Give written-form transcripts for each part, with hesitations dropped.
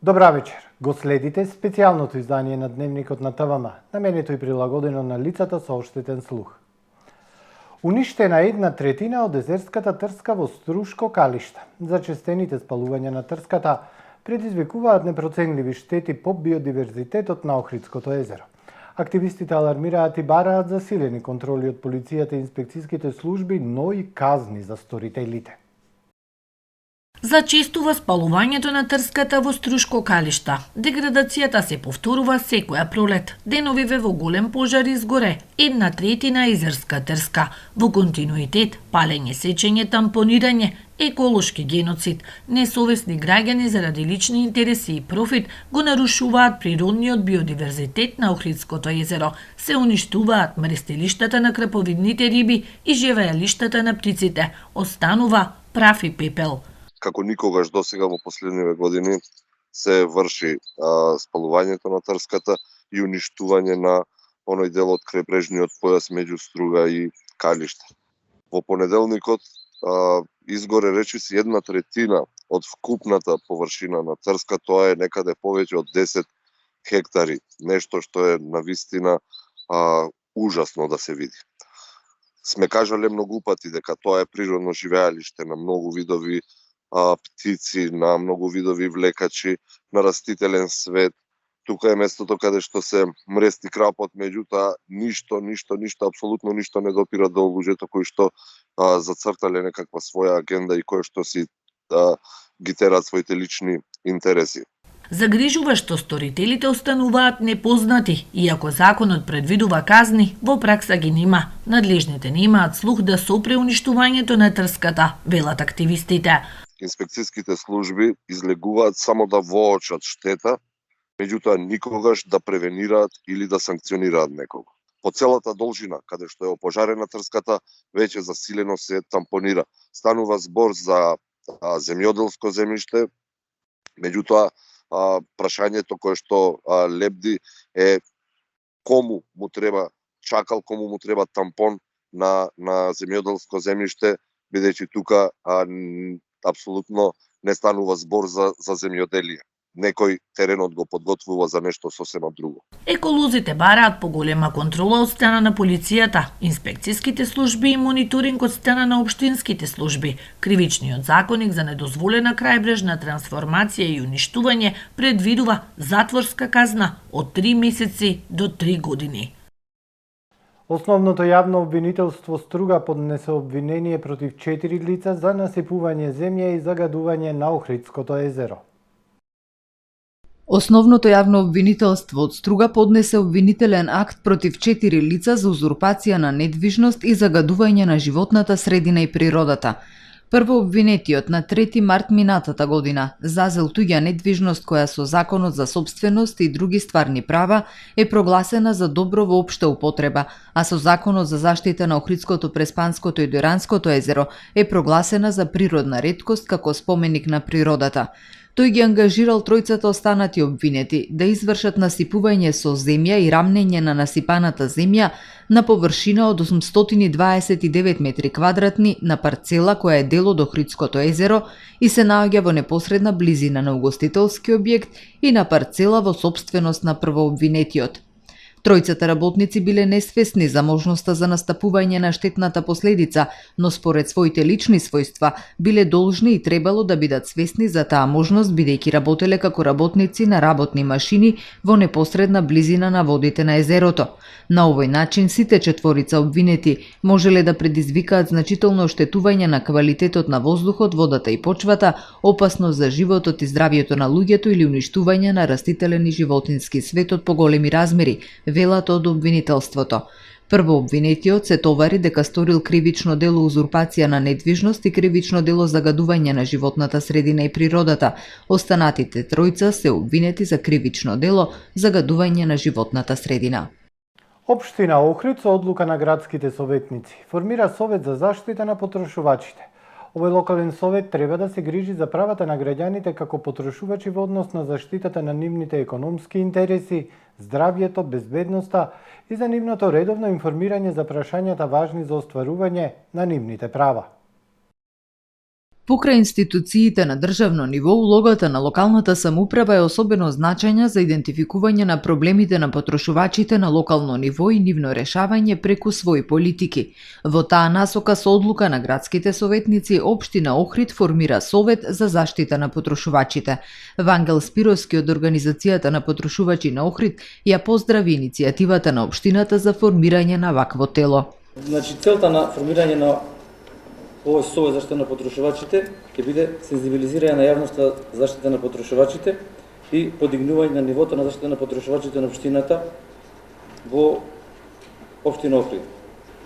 Добра вечер. Го следите специјалното издание на Дневникот на ТВМ, наменето и прилагодено на лицата со оштетен слух. Уништена 1/3 од езерската трска во Струшко калиште. Зачестените спалувања на трската предизвикуваат непроценливи штети по биодиверзитетот на Охридското езеро. Активистите алармираат и бараат засилени контроли од полицијата и инспекцијските служби, но и казни за сторителите. Зачестува спалувањето на трската во Струшко калиште. Деградацијата се повторува секоја пролет. Деновиве во голем пожар изгоре 1/3 езерска трска. Во континуитет, палење, сечење, тампонирање, еколошки геноцид, несовесни граѓани заради лични интереси и профит го нарушуваат природниот биодиверзитет на Охридското езеро. Се уништуваат мрестелиштата на краповидните риби и живеалиштата на птиците. Останува прав и пепел. Како никогаш досега во последниве години се врши спалувањето на трската и уништување на оној дел од крајбрежниот појас меѓу Струга и Калиште. Во понеделникот изгоре речиси 1/3 од вкупната површина на трска, тоа е некаде повеќе од 10 хектари, нешто што е навистина ужасно да се види. Сме кажале многу пати дека тоа е природно живеалиште на многу видови птици, на многу видови влекачи, на растителен свет. Тука е местото каде што се мрести крапот, меѓутоа ништо, апсолутно ништо не допира до луѓето кои што зацртале некаква своја агенда и кои што си ги терат своите лични интереси. Загрижува што сторителите остануваат непознати, иако законот предвидува казни, во пракса ги нема. Надлежните немаат слух да сопре уништувањето на трската, велат активистите. Инспекцијските служби излегуваат само да воочат штета, меѓутоа никогаш да превенираат или да санкционираат некого. По целата должина, каде што е опожарена трската, веќе засилено се тампонира. Станува збор за земјоделско земјиште, меѓутоа прашањето кое што лебди е кому му треба чакал, кому му треба тампон на земјоделско земјиште, бидејќи тука апсолутно не станува збор за земјоделие. Некој теренот го подготвува за нешто сосема друго. Еколозите бараат поголема контрола од страна на полицијата, инспекцијските служби и мониторинг од страна на општинските служби. Кривичниот законник за недозволена крајбрежна трансформација и уништување предвидува затворска казна од 3 месеци до 3 години. Основното јавно обвинителство Струга поднесе обвинение против 4 лица за насипување земја и загадување на Охридското езеро. Основното јавно обвинителство од Струга поднесе обвинителен акт против 4 лица за узурпација на недвижност и загадување на животната средина и природата. Прво обвинетиот на 3 март минатата година зазел туѓа недвижност која со Законот за сопственост и други стварни права е прогласена за добро во општа употреба, а со Законот за заштита на Охридското, Преспанското и Дојранското езеро е прогласена за природна реткост како споменик на природата. Тој ги ангажирал тројцата останати обвинети да извршат насипување со земја и рамнење на насипаната земја на површина од 829 метри квадратни на парцела која е дел од Охридското езеро и се наоѓа во непосредна близина на угостителски објект и на парцела во сопственост на првообвинетиот. Тројцата работници биле несвесни за можноста за настапување на штетната последица, но според своите лични својства биле должни и требало да бидат свесни за таа можност бидејќи работеле како работници на работни машини во непосредна близина на водите на езерото. На овој начин сите четворица обвинети можеле да предизвикаат значително оштетување на квалитетот на воздухот, водата и почвата, опасност за животот и здравјето на луѓето или уништување на растителен и животински свет од поголеми размери, велат од обвинителството. Прво обвинетиот се товари дека сторил кривично дело узурпација на недвижност и кривично дело загадување на животната средина и природата. Останатите тројца се обвинети за кривично дело загадување на животната средина. Општина Охрид со одлука на градските советници формира Совет за заштита на потрошувачите. Овој локален совет треба да се грижи за правата на граѓаните како потрошувачи во однос на заштитата на нивните економски интереси, здравјето, безбедноста и за нивното редовно информирање за прашањата важни за остварување на нивните права. Покрај институциите на државно ниво, улогата на локалната самоуправа е особено значајна за идентификување на проблемите на потрошувачите на локално ниво и нивно решавање преку своји политики. Во таа насока со одлука на градските советници, општина Охрид формира Совет за заштита на потрошувачите. Вангел Спировски од Организацијата на потрошувачи на Охрид ја поздрави иницијативата на општината за формирање на вакво тело. Значи, целта на формирање на овој Совет за заштита на потрошувачите ќе биде сензибилизирање на јавноста за заштита на потрошувачите и подигнување на нивото на заштита на потрошувачите на општината во општина Охрид.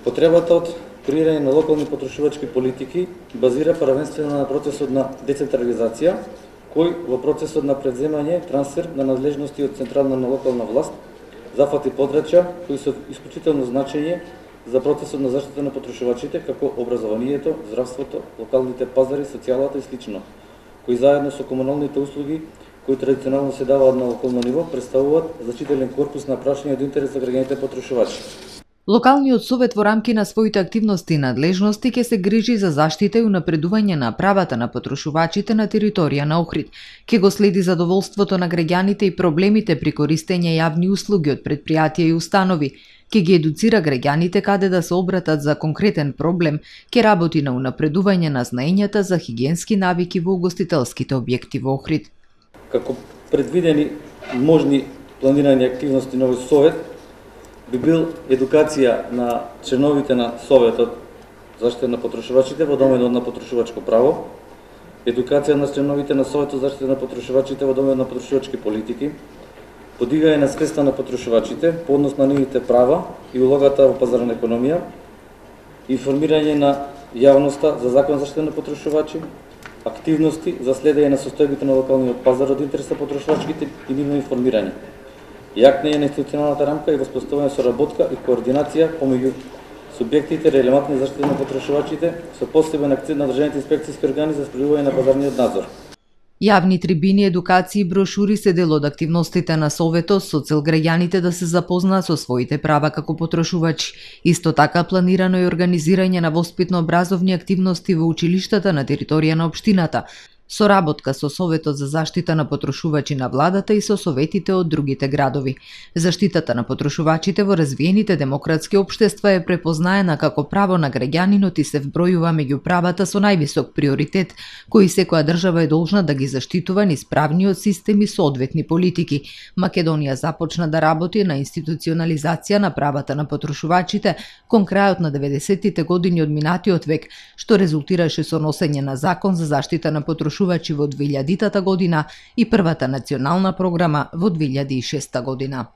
Потребата од креирање на локални потрошувачки политики базира првенствено на процесот на децентрализација, кој во процесот на преземање трансфер на надлежности од централна на локална власт зафати подрачја кои се исклучително значење за процесот на заштита на потрошувачите, како образованието, здравството, локалните пазари, социјалата и слично, кои заедно со комуналните услуги, кои традиционално се даваат на локално ниво, представуваат значителен корпус на прашања од интерес за граѓаните потрошувачи. Локалниот совет во рамки на своите активности и надлежности ќе се грижи за заштита и унапредување на правата на потрошувачите на територија на Охрид. Ќе го следи задоволството на граѓаните и проблемите при користење јавни услуги од претпријатија и установи. Ќе ги едуцира граѓаните каде да се обратат за конкретен проблем, ќе работи на унапредување на знаењата за хигиенски навики во угостителските објекти во Охрид. Како предвидени можни планирани активности на овој совет би бил едукација на членовите на Советот за заштита на потрошувачите во доменот на потрошувачко право, едукација на членовите на Советот за заштита на потрошувачите во доменот на потрошувачки политики, подигање на свеста на потрошувачите по однос на нивните права и улогата во пазарна економија, информирање на јавноста за закон за заштита на потрошувачи, активности за следење на состојбите на локалниот пазар од интерес на потрошувачките и нивно информирање, јакнење на институционалната рамка и воспоставување соработка и координација помеѓу субјектите релевантни за заштита на потрошувачите со посебен акцент на државните инспекцијски органи за спроведување на пазарниот надзор. Јавни трибини, едукации и брошури се дел од активностите на Советот со цел граѓаните да се запознаат со своите права како потрошувачи. Исто така планирано е организирање на воспитно-образовни активности во училиштата на територија на општината, соработка со Советот за заштита на потрошувачи на владата и со советите од другите градови. Заштитата на потрошувачите во развиените демократски општества е препознаена како право на граѓанинот и се вбројува меѓу правата со највисок приоритет, кои секоја држава е должна да ги заштитува низ правниот систем и соодветни политики. Македонија започна да работи на институционализација на правата на потрошувачите кон крајот на 90-тите години од минатиот век, што резултираше со носење на закон за заштита на потрошувачи во 2000-та година и првата национална програма во 2006 година.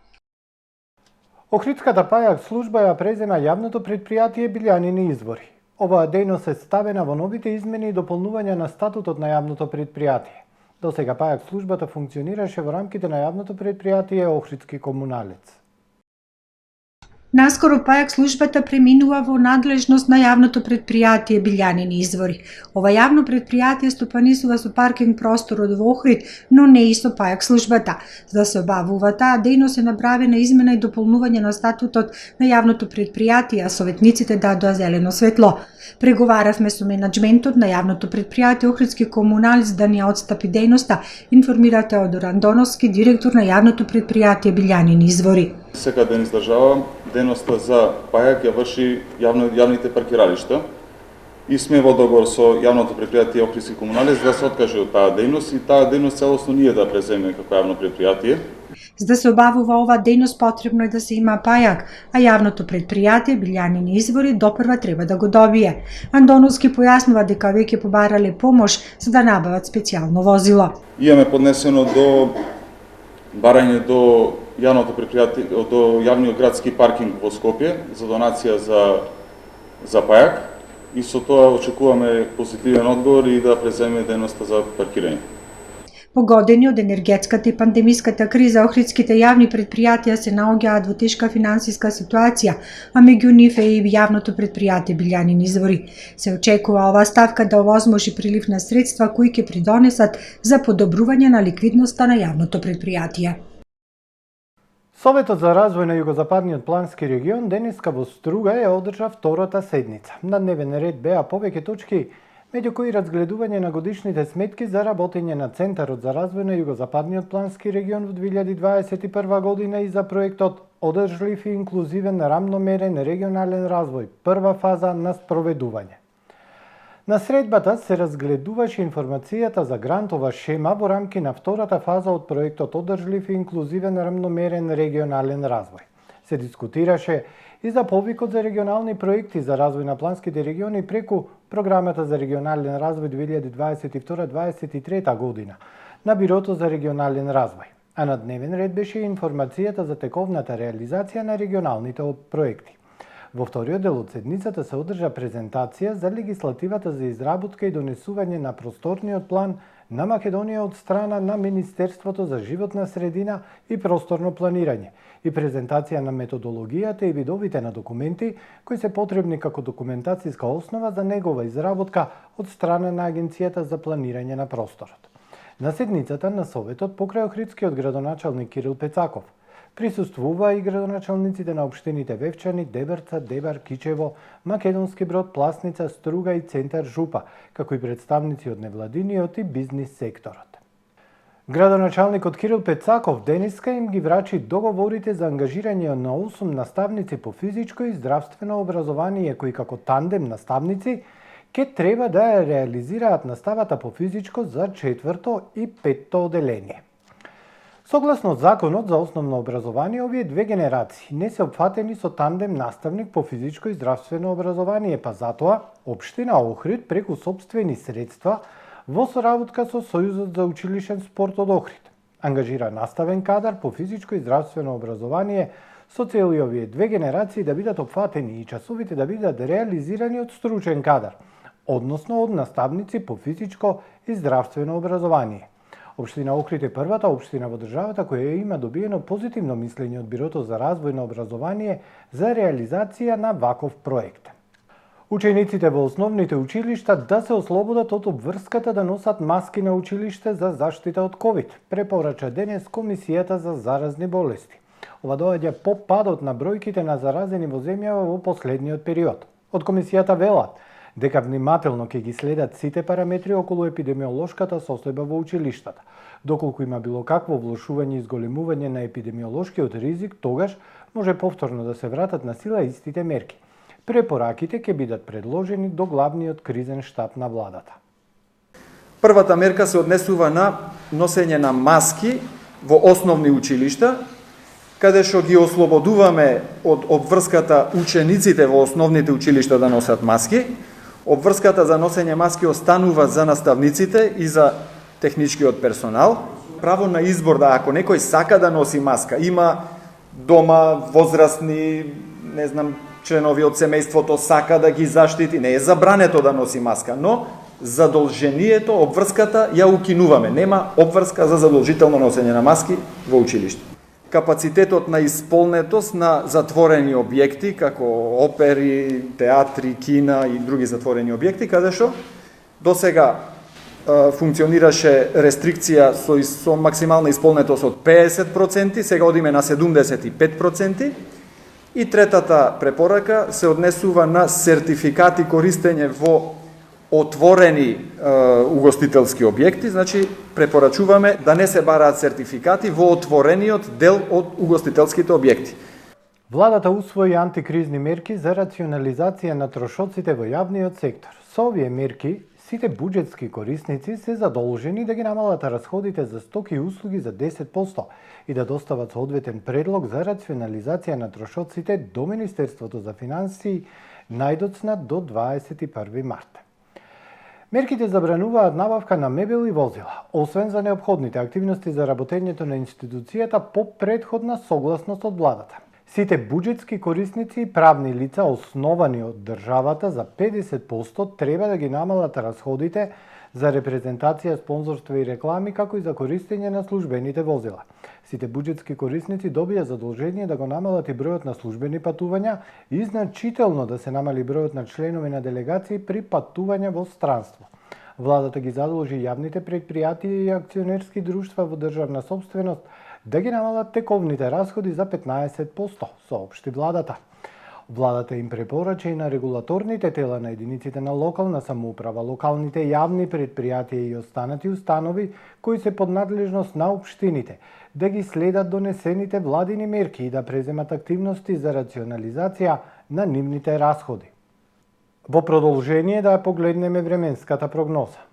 Охридската пајак служба ја презема јавното претпријатие Билјанини извори. Оваа дејност е ставена во новите измени и дополнувања на статутот на јавното претпријатие. До сега пајак службата функционираше во рамките на јавното претпријатие Охридски комуналец. Наскоро пајак службата преминува во надлежност на јавното претпријатие Билјанини извори. Ова јавно претпријатие стопанисува со паркинг просторот во Охрид, но не и со пајак службата. За да се обавува таа дејност е направена измена и дополнување на статутот на јавното претпријатие, а советниците дадоа зелено светло. Преговаравме со менаџментот на јавното претпријатие Охридски комуналец да ни ја отстапи дејноста, информира Теодор Андоновски, директор на јавното претпријатие Билјанини извори. Секоја ден издржава дејноста за пајак ја врши јавните паркиралишта и сме во договор со јавното претпријатие Охридски комуналец да се откаже од таа дејност и таа дејност целосно ние да преземе како јавно претпријатие. За да се обавува ова дејност потребно е да се има пајак, а јавното претпријатие Билјанини извори допрва треба да го добие. Андоновски појаснува дека веќе побарале помош за да набават специјално возило. Имаме поднесено до барање до јавното претпријатие, до јавниот градски паркинг во Скопје за донација за пајак и со тоа очекуваме позитивен одговор и да преземе дејноста за паркирање. Погодени од енергетската и пандемиската криза, охридските јавни претпријатија се наоѓаат во тешка финансиска ситуација, а меѓу нив е и јавното претпријатие Билјанини извори. Се очекува ова ставка да овозможи прилив на средства кои ќе придонесат за подобрување на ликвидноста на јавното претпријатие. Советот за развој на југозападниот плански регион денеска во Струга ја одржа втората седница. На дневен ред беа повеќе точки, меѓу кои разгледување на годишните сметки за работење на Центарот за развој на Југозападниот плански регион во 2021 година и за проектот Одржлив и инклузивен рамномерен регионален развој, прва фаза на спроведување. На средбата се разгледуваше информацијата за грантова шема во рамки на втората фаза од проектот Одржлив и инклузивен рамномерен регионален развој. Се дискутираше и за повикот за регионални проекти за развој на планските региони преку Програмата за регионален развој 2022-2023 година на Бирото за регионален развој. А на дневен ред беше информацијата за тековната реализација на регионалните проекти. Во вториот дел од седницата се одржа презентација за легислативата за изработка и донесување на просторниот план на Македонија од страна на Министерството за животна средина и просторно планирање и презентација на методологијата и видовите на документи кои се потребни како документацијска основа за негова изработка од страна на Агенцијата за планирање на просторот. На седницата на Советот покрај Охридскиот градоначалник Кирил Пецаков присуствува и градоначалниците на општините Вевчани, Дебрца, Дебар, Кичево, Македонски Брод, Пласница, Струга и Центар Жупа, како и представници од невладиниот и бизнис секторот. Градоначалникот Кирил Пецаков денеска им ги врачи договорите за ангажирање на 8 наставници по физичко и здравствено образование кои како тандем наставници ќе треба да ја реализираат наставата по физичко за 4-то и 5-то оделение. Согласно Законот за основно образование, овие две генерации не се опфатени со тандем наставник по физичко и здравствено образование, па затоа Општина Охрид преку сопствени средства во соработка со Сојузот за училишен спорт од Охрид ангажира наставен кадар по физичко и здравствено образование со цел и овие две генерации да бидат опфатени и часовите да бидат реализирани од стручен кадар, односно од наставници по физичко и здравствено образование. Општина Охрид е првата општина во државата која има добиено позитивно мислење од Бирото за развој на образование за реализација на ваков проект. Учениците во основните училишта да се ослободат од обврската да носат маски на училиште за заштита од ковид, препорача денес Комисијата за заразни болести. Ова доаѓа по падот на бројките на заразени во земјава во последниот период. Од Комисијата велат дека внимателно ќе ги следат сите параметри околу епидемиолошката состојба во училиштата. Доколку има било какво влошување и зголемување на епидемиолошкиот ризик, тогаш може повторно да се вратат на сила истите мерки. Препораките ќе бидат предложени до главниот кризен штаб на владата. Првата мерка се однесува на носење на маски во основни училишта, каде што ги ослободуваме од обврската учениците во основните училишта да носат маски. Обврската за носење маски останува за наставниците и за техничкиот персонал. Право на избор да ако некој сака да носи маска, има дома возрастни, членови од семејството сака да ги заштити, не е забрането да носи маска, но задолжението, обврската ја укинуваме. Нема обврска за задолжително носење на маски во училиште. Капацитетот на исполнетост на затворени објекти, како опери, театри, кина и други затворени објекти, каде што досега функционираше рестрикција со максимална исполнетост од 50%, сега одиме на 75%. И третата препорака се однесува на сертификати користење во отворени угостителски објекти, значи препорачуваме да не се бараат сертификати во отворениот дел од угостителските објекти. Владата усвои антикризни мерки за рационализација на трошоците во јавниот сектор. Со овие мерки, сите буџетски корисници се задолжени да ги намалат расходите за стоки и услуги за 10% и да достават соодветен предлог за рационализација на трошоците до Министерството за финансии најдоцна до 21 март. Мерките забрануваат набавка на мебел и возила, освен за неопходните активности за работењето на институцијата по претходна согласност од владата. Сите буџетски корисници и правни лица основани од државата за 50% треба да ги намалат расходите за репрезентација, спонзорство и реклами, како и за користење на службените возила. Сите буџетски корисници добија задолжение да го намалат и бројот на службени патувања и значително да се намали бројот на членови на делегации при патување во странство. Владата ги задолжи јавните предпријатија и акционерски друштва во државна собственост да ги намалат тековните расходи за 15%, соопшти владата. Владата им препорача и на регулаторните тела на единиците на локална самоуправа, локалните јавни предпријатија и останати установи кои се под надлежност на општините, да ги следат донесените владини мерки и да преземат активности за рационализација на нивните расходи. Во продолжение да ја погледнеме временската прогноза.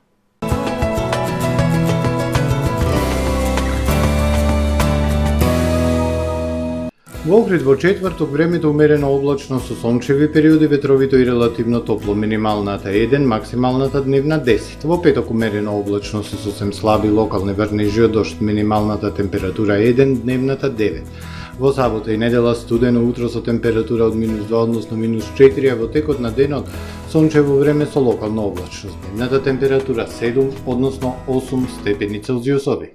Во Охрид во четврток времето умерено облачно со сончеви периоди, ветровито и релативно топло, минималната 1, максималната дневна 10. Во петок умерено облачно со сосем слаби локални врнежи од дожд, минималната температура 1, дневната 9. Во сабота и недела студено утро со температура од -2 односно -4, а во текот на денот сончево време со локална облачност. Дневната температура 7 односно 8 степени Целзиусови.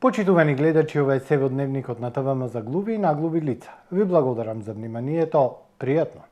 Почитувани гледачи, ова е се во дневникот на ТВМ за глуви и наглуви лица. Ви благодарам за вниманието. Пријатно!